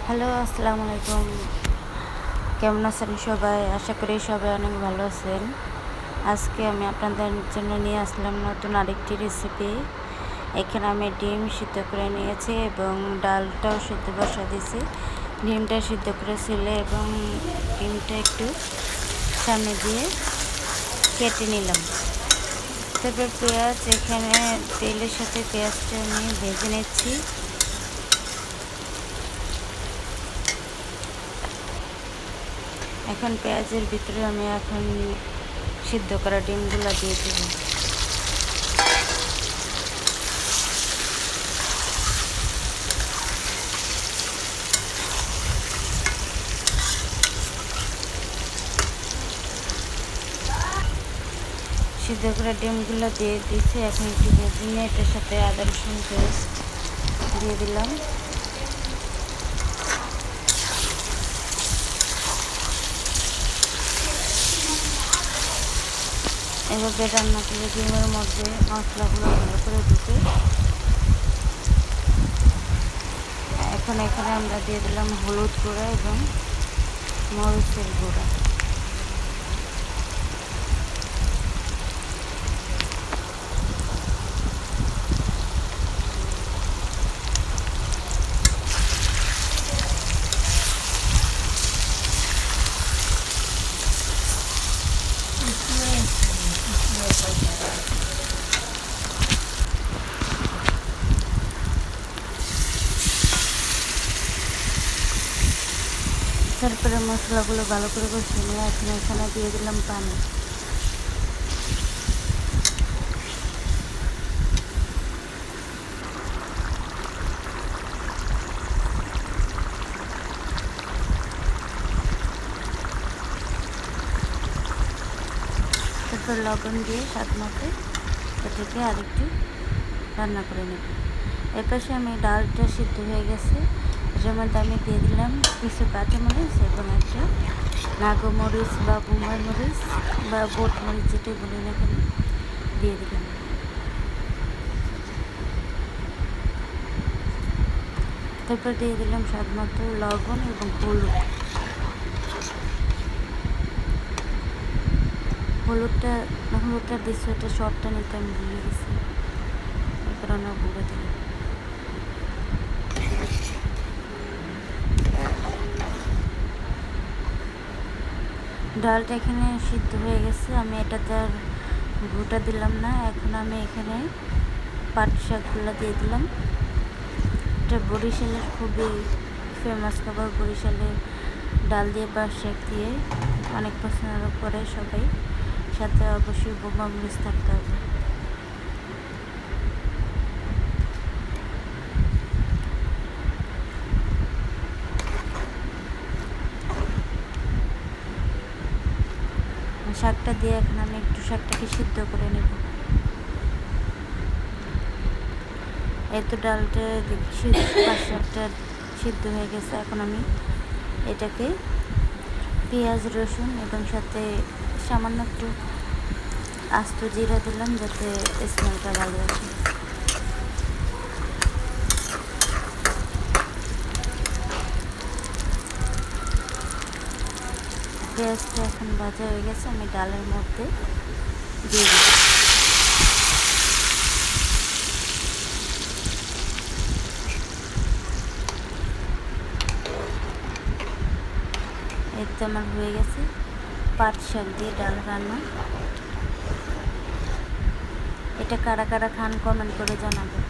Hello, আসসালামু আলাইকুম। কেমন আছেন সবাই? আশা করি সবাই অনেক ভালো আছেন। আজকে আমি আপনাদের জন্য নিয়ে আসলাম নতুন আরেকটি রেসিপি। এখানে আমি ডিম সিদ্ধ করে নিয়েছি এবং ডালটাও সিদ্ধ বসা দিয়েছি। ডিমটা সিদ্ধ করে ছিলে এবং ডিমটা একটু সামনে দিয়ে কেটে নিলাম। তারপর পেঁয়াজ, এখানে তেলের সাথে পেঁয়াজটা আমি ভেজে নিচ্ছি। এখন পেঁয়াজের ভিতরে আমি সিদ্ধ করা ডিমগুলো দিয়ে দেব। সিদ্ধ করা ডিমগুলো দিয়ে দিয়েছি। এখন একটু ভেজে নিয়ে এটার সাথে আদা রসুন পেস্ট দিয়ে দিলাম। এভাবে রান্না করে ডিমের মধ্যে মশলাগুলো ভালো করে ঢুকে এখন এখানে আমরা দিয়ে দিলাম হলুদ গুঁড়া এবং মরিচের গুঁড়া। তারপরে মশলাগুলো ভালো করে কষিয়ে নিয়ে এখন এখানে দিয়ে দিলাম পানি। তারপর লবণ দিয়ে স্বাদ মতো এটাকে আরেকটু রান্না করে নেব। এপাশে আমি ডালটা সিদ্ধ হয়ে গেছে, এটার মধ্যে আমি দিয়ে দিলাম কিছু কাঁচামরিচ এবং একটা নাগমরিচ বা বোম্বাই মরিচ বা বোট মরিচ যেটাই বলি না কেন দিয়ে দিলাম। তারপর দিয়ে দিলাম স্বাদ মতো লবণ এবং হলুদটা দিচ্ছি, ওটা শর্টটা নিতে আমি ভুলে গেছি, এই কারণে বলে দিলাম। ডালটা এখানে সিদ্ধ হয়ে গেছে, আমি এটাতে আর ঘুটা দিলাম না। এখন আমি এখানে পাট শাকগুলো দিয়ে দিলাম। এটা বরিশালের খুবই ফেমাস খাবার। বরিশালে ডাল দিয়ে পাট শাক দিয়ে অনেক পছন্দ করে সবাই। সাথে অবশ্যই বোম্বা মরিচ থাকতে হবে। শাকটা দিয়ে এখন আমি একটু শাকটাকে সিদ্ধ করে নেব। এই তো ডালটা পাট শাকটা সিদ্ধ হয়ে গেছে। এখন আমি এটাকে পেঁয়াজ, রসুন এবং সাথে সামান্য একটু আস্ত জিরা দিলাম যাতে স্মেলটা ভালো আসে। পেঁয়াজটা এখন ভাজা হয়ে গেছে, আমি ডালের মধ্যে দিয়ে দিই। এই তো আমার হয়ে গেছে পাট শাক দিয়ে ডাল রান্না। এটা কারা কারা খান কমেন্ট করে জানাবেন।